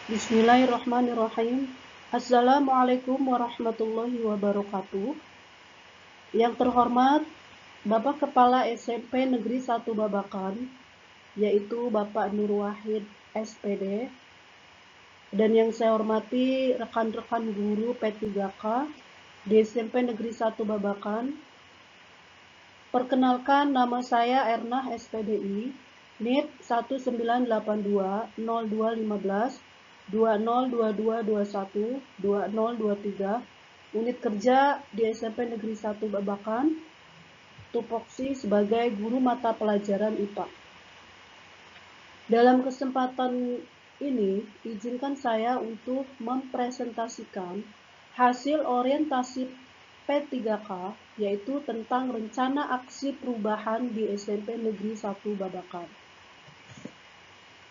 Bismillahirrahmanirrahim. Assalamualaikum warahmatullahi wabarakatuh. Yang terhormat Bapak Kepala SMP Negeri 1 Babakan, yaitu Bapak Nur Wahid SPD, dan yang saya hormati rekan-rekan guru P3K di SMP Negeri 1 Babakan. Perkenalkan, nama saya Ernah SPDI, NIP 198202152022212023, unit kerja di SMP Negeri 1 Babakan, tupoksi sebagai guru mata pelajaran IPA. Dalam kesempatan ini, izinkan saya untuk mempresentasikan hasil orientasi P3K, yaitu tentang rencana aksi perubahan di SMP Negeri 1 Babakan.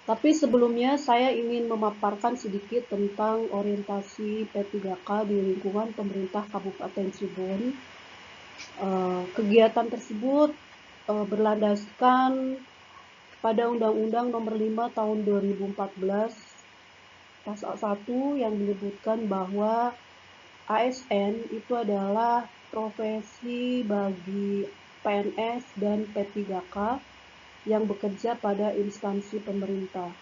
Tapi sebelumnya saya ingin memaparkan sedikit tentang orientasi P3K di lingkungan pemerintah Kabupaten Cirebon. Kegiatan tersebut berlandaskan pada Undang-Undang Nomor 5 Tahun 2014 Pasal 1 yang menyebutkan bahwa ASN itu adalah profesi bagi PNS dan P3K yang bekerja pada instansi pemerintah.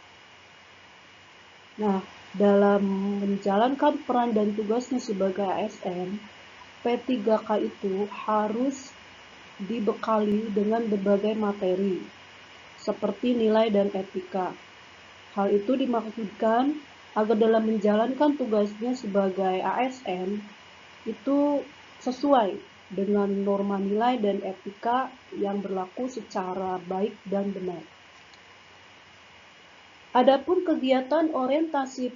Nah, dalam menjalankan peran dan tugasnya sebagai ASN, P3K itu harus dibekali dengan berbagai materi, seperti nilai dan etika. Hal itu dimaksudkan agar dalam menjalankan tugasnya sebagai ASN itu sesuai dengan norma nilai dan etika yang berlaku secara baik dan benar. Adapun kegiatan orientasi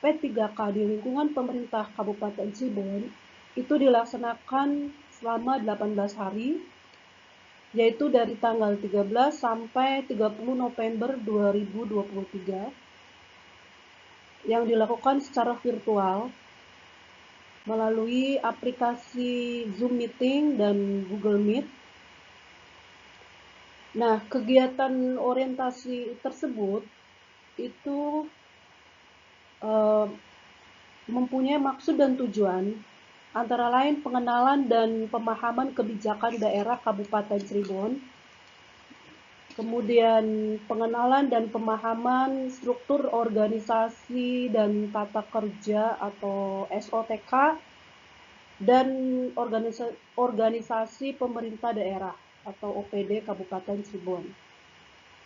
P3K di lingkungan pemerintah Kabupaten Cirebon itu dilaksanakan selama 18 hari, yaitu dari tanggal 13 sampai 30 November 2023, yang dilakukan secara virtual melalui aplikasi Zoom Meeting dan Google Meet. Nah, kegiatan orientasi tersebut itu mempunyai maksud dan tujuan antara lain pengenalan dan pemahaman kebijakan daerah Kabupaten Cirebon, kemudian pengenalan dan pemahaman struktur organisasi dan tata kerja atau SOTK dan organisasi pemerintah daerah atau OPD Kabupaten Cirebon.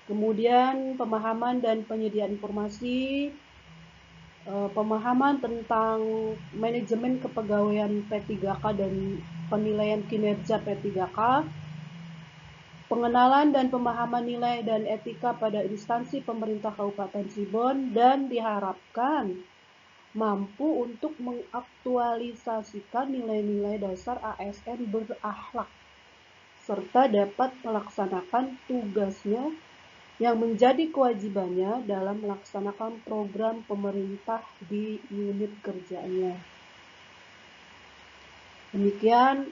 Kemudian pemahaman dan penyediaan informasi, pemahaman tentang manajemen kepegawaian P3K dan penilaian kinerja P3K, pengenalan dan pemahaman nilai dan etika pada instansi pemerintah Kabupaten Cirebon, dan diharapkan mampu untuk mengaktualisasikan nilai-nilai dasar ASN berakhlak serta dapat melaksanakan tugasnya yang menjadi kewajibannya dalam melaksanakan program pemerintah di unit kerjanya. Demikian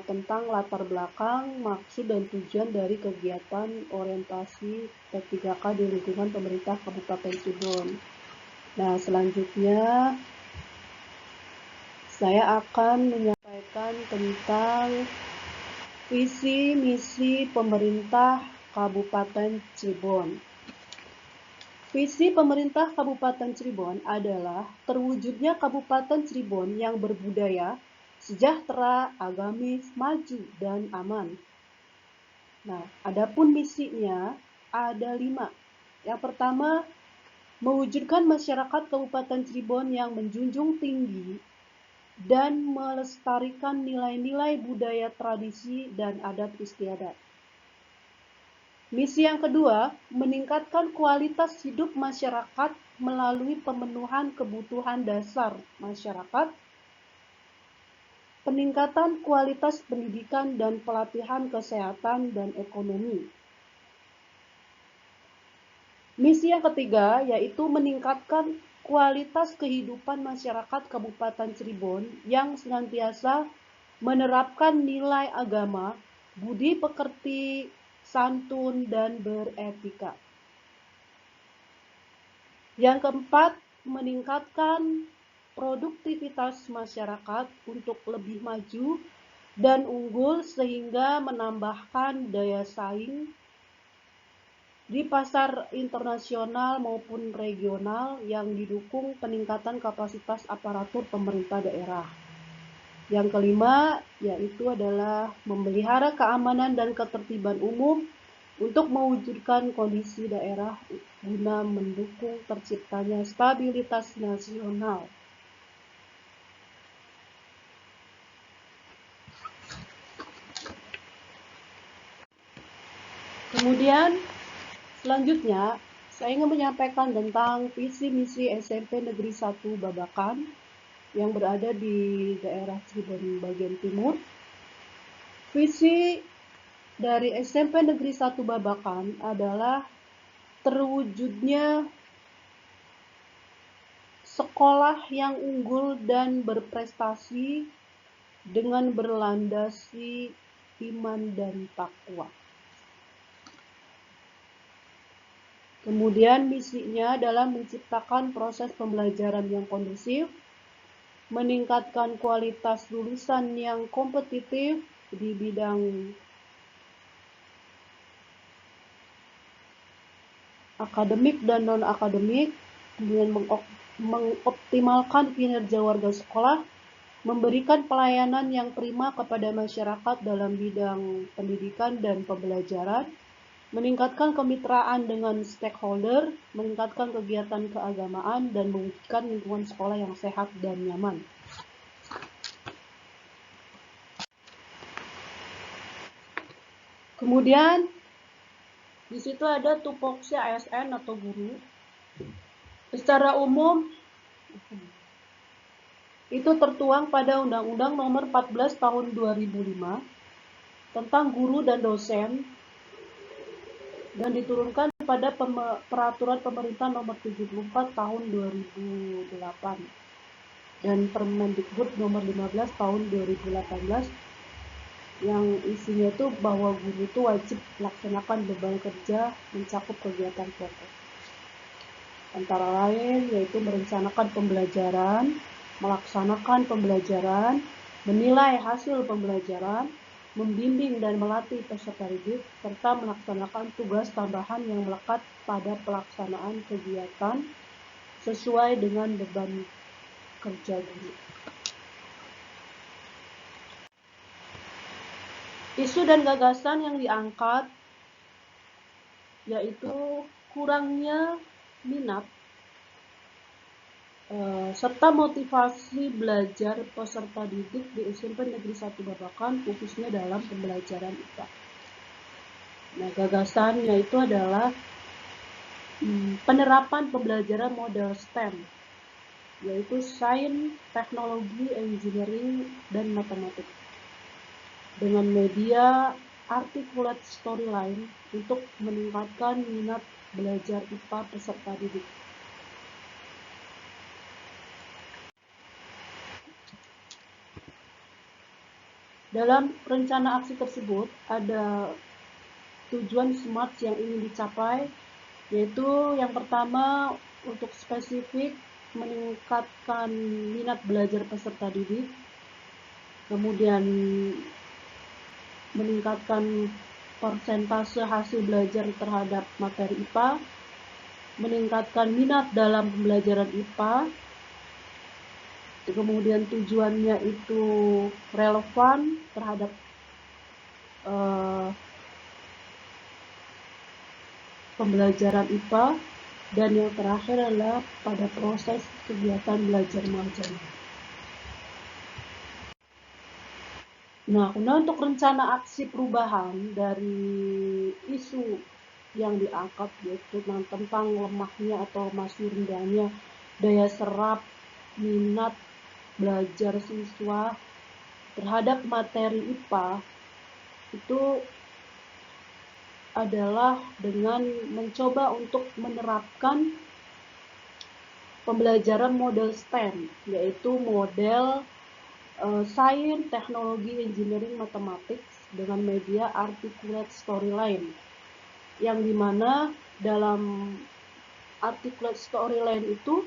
tentang latar belakang, maksud dan tujuan dari kegiatan orientasi P3K di lingkungan pemerintah Kabupaten Cirebon. Nah, selanjutnya saya akan menyampaikan tentang visi misi pemerintah Kabupaten Cirebon. Visi pemerintah Kabupaten Cirebon adalah terwujudnya Kabupaten Cirebon yang berbudaya, sejahtera, agamis, maju, dan aman. Nah, adapun misinya ada 5. Yang pertama, mewujudkan masyarakat Kabupaten Cirebon yang menjunjung tinggi dan melestarikan nilai-nilai budaya, tradisi, dan adat istiadat. Misi yang kedua, meningkatkan kualitas hidup masyarakat melalui pemenuhan kebutuhan dasar masyarakat, peningkatan kualitas pendidikan dan pelatihan kesehatan dan ekonomi. Misi yang ketiga yaitu meningkatkan kualitas kehidupan masyarakat Kabupaten Cirebon yang senantiasa menerapkan nilai agama, budi pekerti, santun, dan beretika. Yang keempat, meningkatkan produktivitas masyarakat untuk lebih maju dan unggul sehingga menambahkan daya saing di pasar internasional maupun regional yang didukung peningkatan kapasitas aparatur pemerintah daerah. Yang kelima, yaitu adalah memelihara keamanan dan ketertiban umum untuk mewujudkan kondisi daerah guna mendukung terciptanya stabilitas nasional. Kemudian, selanjutnya, saya ingin menyampaikan tentang visi misi SMP Negeri 1 Babakan yang berada di daerah Cirebon bagian timur. Visi dari SMP Negeri 1 Babakan adalah terwujudnya sekolah yang unggul dan berprestasi dengan berlandasi iman dan takwa. Kemudian misinya adalah menciptakan proses pembelajaran yang kondusif, meningkatkan kualitas lulusan yang kompetitif di bidang akademik dan non-akademik, kemudian mengoptimalkan kinerja warga sekolah, memberikan pelayanan yang prima kepada masyarakat dalam bidang pendidikan dan pembelajaran, meningkatkan kemitraan dengan stakeholder, meningkatkan kegiatan keagamaan, dan mewujudkan lingkungan sekolah yang sehat dan nyaman. Kemudian, di situ ada tupoksi ASN atau guru. Secara umum, itu tertuang pada Undang-Undang Nomor 14 Tahun 2005 tentang guru dan dosen dan diturunkan pada Peraturan Pemerintah Nomor 74 Tahun 2008 dan Permendikbud Nomor 15 Tahun 2018 yang isinya itu bahwa guru itu wajib melaksanakan beban kerja mencakup kegiatan pokok. Antara lain yaitu merencanakan pembelajaran, melaksanakan pembelajaran, menilai hasil pembelajaran, membimbing dan melatih peserta didik, serta melaksanakan tugas tambahan yang melekat pada pelaksanaan kegiatan sesuai dengan beban kerja guru. Isu dan gagasan yang diangkat yaitu kurangnya minat serta motivasi belajar peserta didik di SMP Negeri 1 Babakan khususnya dalam pembelajaran IPA. Nah, gagasannya itu adalah penerapan pembelajaran model STEM, yaitu sains, teknologi, engineering, dan matematik dengan media articulate storyline untuk meningkatkan minat belajar IPA peserta didik. Dalam rencana aksi tersebut ada tujuan SMART yang ingin dicapai, yaitu yang pertama untuk spesifik meningkatkan minat belajar peserta didik, kemudian meningkatkan persentase hasil belajar terhadap materi IPA, meningkatkan minat dalam pembelajaran IPA, kemudian tujuannya itu relevan terhadap pembelajaran IPA, dan yang terakhir adalah pada proses kegiatan belajar mengajar. Nah, untuk rencana aksi perubahan dari isu yang diangkat yaitu tentang lemahnya atau masih rendahnya daya serap minat belajar siswa terhadap materi IPA itu adalah dengan mencoba untuk menerapkan pembelajaran model STEM, yaitu model sains, teknologi, engineering, matematik dengan media articulate storyline, yang dimana dalam articulate storyline itu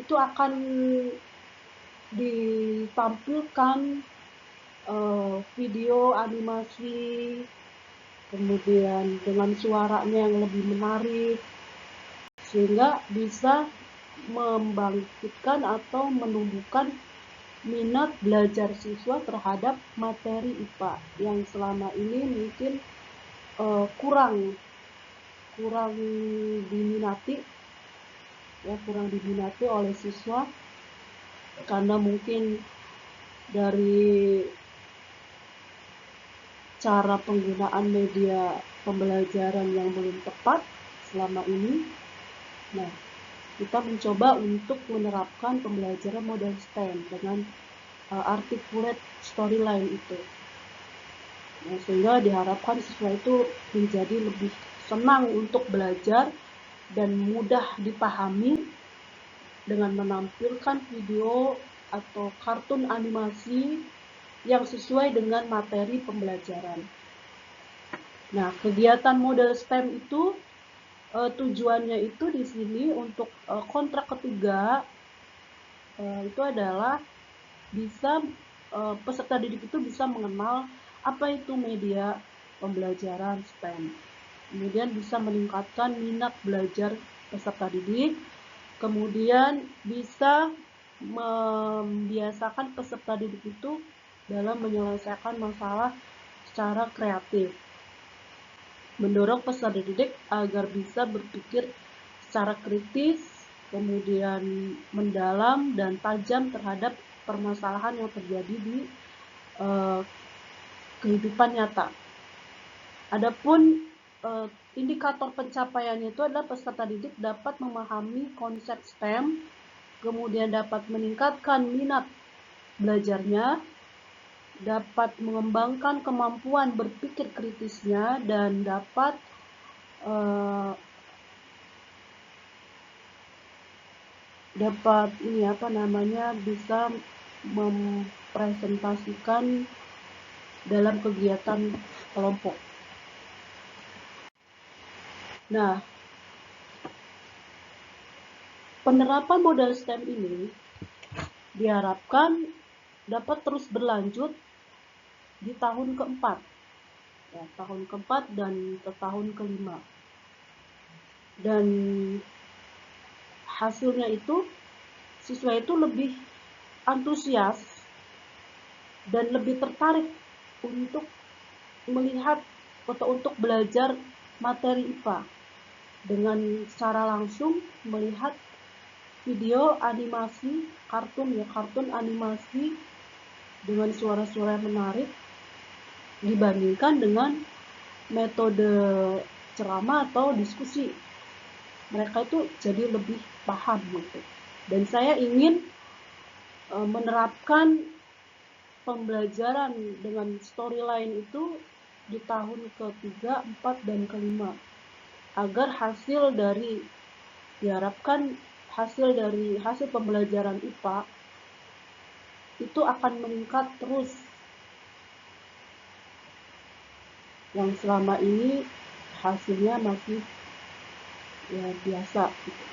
itu akan ditampilkan video animasi, kemudian dengan suaranya yang lebih menarik, sehingga bisa membangkitkan atau menumbuhkan minat belajar siswa terhadap materi IPA yang selama ini mungkin kurang diminati, ya, kurang diminati oleh siswa karena mungkin dari cara penggunaan media pembelajaran yang belum tepat selama ini. Nah, kita mencoba untuk menerapkan pembelajaran model STEM dengan articulate storyline itu. Nah, sehingga diharapkan siswa itu menjadi lebih senang untuk belajar dan mudah dipahami dengan menampilkan video atau kartun animasi yang sesuai dengan materi pembelajaran. Nah, kegiatan model STEM itu tujuannya itu di sini untuk kontrak ketiga itu adalah bisa peserta didik itu bisa mengenal apa itu media pembelajaran STEM. Kemudian bisa meningkatkan minat belajar peserta didik. Kemudian bisa membiasakan peserta didik itu dalam menyelesaikan masalah secara kreatif. Mendorong peserta didik agar bisa berpikir secara kritis, kemudian mendalam dan tajam terhadap permasalahan yang terjadi di kehidupan nyata. Adapun indikator pencapaiannya itu adalah peserta didik dapat memahami konsep STEM, kemudian dapat meningkatkan minat belajarnya, dapat mengembangkan kemampuan berpikir kritisnya, dan dapat bisa mempresentasikan dalam kegiatan kelompok. Nah, penerapan model STEM ini diharapkan dapat terus berlanjut di tahun keempat, ya, tahun keempat dan ke tahun kelima. Dan hasilnya itu siswa itu lebih antusias dan lebih tertarik untuk melihat atau untuk belajar materi IPA dengan secara langsung melihat video animasi kartun animasi dengan suara-suara menarik dibandingkan dengan metode ceramah atau diskusi. Mereka itu jadi lebih paham gitu. Dan saya ingin menerapkan pembelajaran dengan storyline itu di tahun ketiga, 4, dan kelima agar hasil pembelajaran IPA itu akan meningkat terus. Yang selama ini hasilnya masih ya biasa gitu.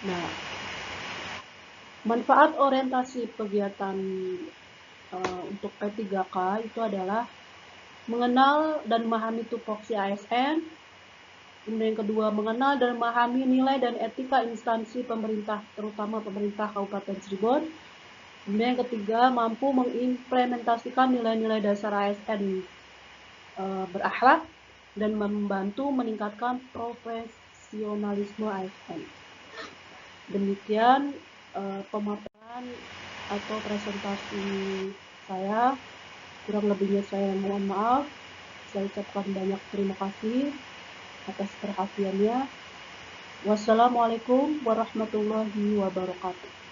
Nah, manfaat orientasi kegiatan untuk P3K itu adalah mengenal dan memahami tupoksi ASN. Kemudian yang kedua, mengenal dan memahami nilai dan etika instansi pemerintah, terutama pemerintah Kabupaten Cirebon. Kemudian yang ketiga, mampu mengimplementasikan nilai-nilai dasar ASN berakhlak dan membantu meningkatkan profesionalisme ASN. Demikian pemaparan atau presentasi saya. Kurang lebihnya saya mohon maaf. Saya ucapkan banyak terima kasih atas perhatiannya. Wassalamualaikum warahmatullahi wabarakatuh.